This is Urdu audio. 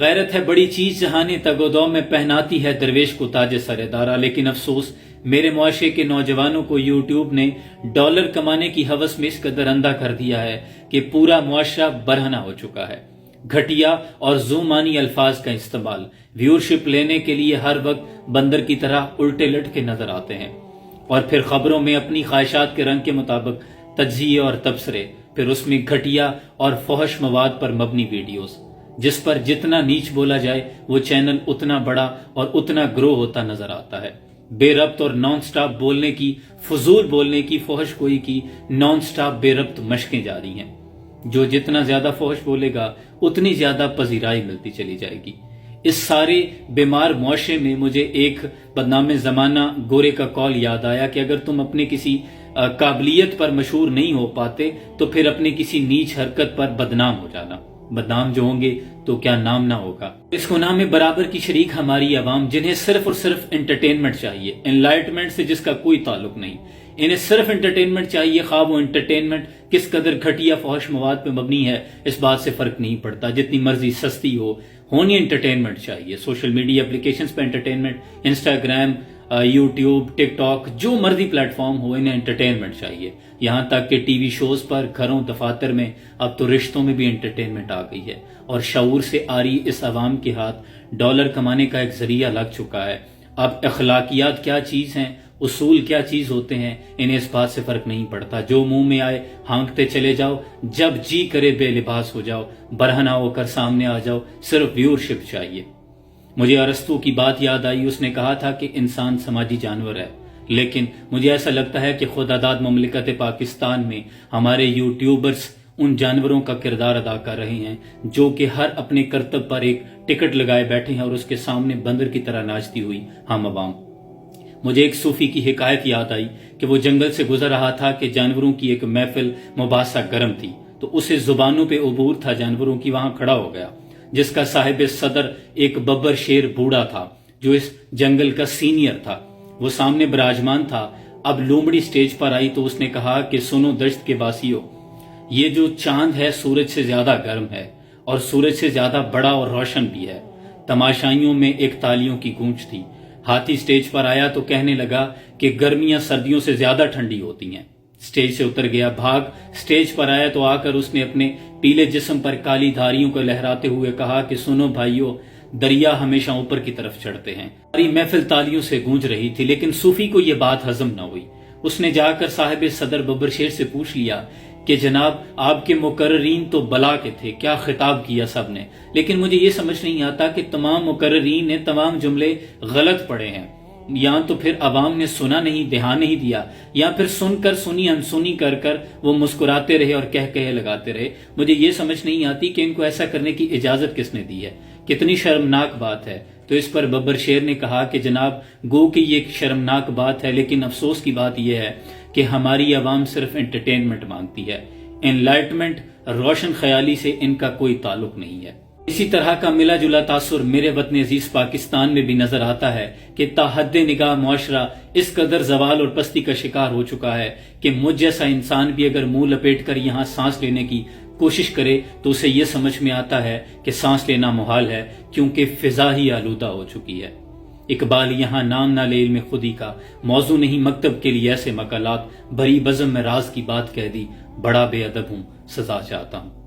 غیرت ہے بڑی چیز جہاں تگودو میں پہناتی ہے درویش کو تاج سر دارا، لیکن افسوس میرے معاشرے کے نوجوانوں کو یوٹیوب نے ڈالر کمانے کی ہوس میں اس قدر اندھا کر دیا ہے کہ پورا معاشرہ برہنہ ہو چکا ہے۔ گھٹیا اور زومانی الفاظ کا استعمال ویورشپ لینے کے لیے ہر وقت بندر کی طرح الٹے لٹکے نظر آتے ہیں، اور پھر خبروں میں اپنی خواہشات کے رنگ کے مطابق تجزیے اور تبصرے، پھر اس میں گھٹیا اور فحش مواد پر مبنی ویڈیوز، جس پر جتنا نیچ بولا جائے وہ چینل اتنا بڑا اور اتنا گرو ہوتا نظر آتا ہے۔ بے ربط اور نان سٹاپ بولنے کی، فضول بولنے کی، فحش گوئی کی نان سٹاپ بے ربط مشقیں جاری ہیں۔ جو جتنا زیادہ فحش بولے گا اتنی زیادہ پذیرائی ملتی چلی جائے گی۔ اس سارے بیمار معاشرے میں مجھے ایک بدنام زمانہ گورے کا قول یاد آیا کہ اگر تم اپنے کسی قابلیت پر مشہور نہیں ہو پاتے تو پھر اپنے کسی نیچ حرکت پر بدنام ہو جانا۔ بدنام جو ہوں گے تو کیا نام نہ ہوگا۔ اس گناہ میں برابر کی شریک ہماری عوام، جنہیں صرف اور صرف انٹرٹینمنٹ چاہیے، انلائٹمنٹ سے جس کا کوئی تعلق نہیں۔ انہیں صرف انٹرٹینمنٹ چاہیے، خواہ وہ انٹرٹینمنٹ کس قدر گھٹیا فحش مواد پہ مبنی ہے اس بات سے فرق نہیں پڑتا، جتنی مرضی سستی ہونی انٹرٹینمنٹ چاہیے۔ سوشل میڈیا اپلیکیشنز پہ انٹرٹینمنٹ، انسٹاگرام، یوٹیوب، ٹک ٹاک، جو مرضی پلیٹ فارم ہو، انہیں انٹرٹینمنٹ چاہیے۔ یہاں تک کہ ٹی وی شوز پر، گھروں، دفاتر میں، اب تو رشتوں میں بھی انٹرٹینمنٹ آ گئی ہے، اور شعور سے آری اس عوام کے ہاتھ ڈالر کمانے کا ایک ذریعہ لگ چکا ہے۔ اب اخلاقیات کیا چیز ہیں، اصول کیا چیز ہوتے ہیں، انہیں اس بات سے فرق نہیں پڑتا۔ جو منہ میں آئے ہانکتے چلے جاؤ، جب جی کرے بے لباس ہو جاؤ، برہنہ ہو کر سامنے آ جاؤ، صرف ویورشپ چاہیے۔ مجھے ارسطو کی بات یاد آئی، اس نے کہا تھا کہ انسان سماجی جانور ہے، لیکن مجھے ایسا لگتا ہے کہ خود آزاد مملکت پاکستان میں ہمارے یوٹیوبرز ان جانوروں کا کردار ادا کر رہے ہیں جو کہ ہر اپنے کرتب پر ایک ٹکٹ لگائے بیٹھے ہیں، اور اس کے سامنے بندر کی طرح ناچتی ہوئی ہم عوام۔ مجھے ایک صوفی کی حکایت یاد آئی کہ وہ جنگل سے گزر رہا تھا کہ جانوروں کی ایک محفل مباحثہ گرم تھی، تو اسے زبانوں پہ عبور تھا جانوروں کی، وہاں کھڑا ہو گیا، جس کا صاحب صدر ایک ببر شیر بوڑھا تھا جو اس جنگل کا سینئر تھا۔ وہ سامنے براجمان تھا۔ اب لومڑی سٹیج پر آئی تو اس نے کہا کہ سنو دشت کے باسیو، یہ جو چاند ہے سورج سے زیادہ گرم ہے، اور سورج سے زیادہ بڑا اور روشن بھی ہے۔ تماشائیوں میں ایک تالیوں کی گونج تھی۔ ہاتھی سٹیج پر آیا تو کہنے لگا کہ گرمیاں سردیوں سے زیادہ ٹھنڈی ہوتی ہیں۔ سٹیج سے اتر گیا، بھاگ سٹیج پر آیا تو آ کر اس نے اپنے پیلے جسم پر کالی دھاریوں کو لہراتے ہوئے کہا کہ سنو بھائیو، دریا ہمیشہ اوپر کی طرف چڑھتے ہیں۔ ساری محفل تالیوں سے گونج رہی تھی، لیکن صوفی کو یہ بات ہضم نہ ہوئی۔ اس نے جا کر صاحب صدر ببر شیر سے پوچھ لیا کہ جناب آپ کے مقررین تو بلا کے تھے، کیا خطاب کیا سب نے، لیکن مجھے یہ سمجھ نہیں آتا کہ تمام مقررین نے تمام جملے غلط پڑھے ہیں، یا تو پھر عوام نے سنا نہیں، دھیان نہیں دیا، یا پھر سن کر سنی انسنی کر کر وہ مسکراتے رہے اور کہے لگاتے رہے۔ مجھے یہ سمجھ نہیں آتی کہ ان کو ایسا کرنے کی اجازت کس نے دی ہے، کتنی شرمناک بات ہے۔ تو اس پر ببر شیر نے کہا کہ جناب گو کہ یہ ایک شرمناک بات ہے، لیکن افسوس کی بات یہ ہے کہ ہماری عوام صرف انٹرٹینمنٹ مانگتی ہے، انلائٹمنٹ، روشن خیالی سے ان کا کوئی تعلق نہیں ہے۔ اسی طرح کا ملا جلا تاثر میرے وطن عزیز پاکستان میں بھی نظر آتا ہے کہ تا حد نگاہ معاشرہ اس قدر زوال اور پستی کا شکار ہو چکا ہے کہ مجھ جیسا انسان بھی اگر منہ لپیٹ کر یہاں سانس لینے کی کوشش کرے تو اسے یہ سمجھ میں آتا ہے کہ سانس لینا محال ہے، کیونکہ فضا ہی آلودہ ہو چکی ہے۔ اقبال یہاں نام نہ لے علم خودی کا، موضوع نہیں مکتب کے لیے ایسے مقالات، بھری بزم میں راز کی بات کہہ دی، بڑا بے ادب ہوں، سزا چاہتا ہوں۔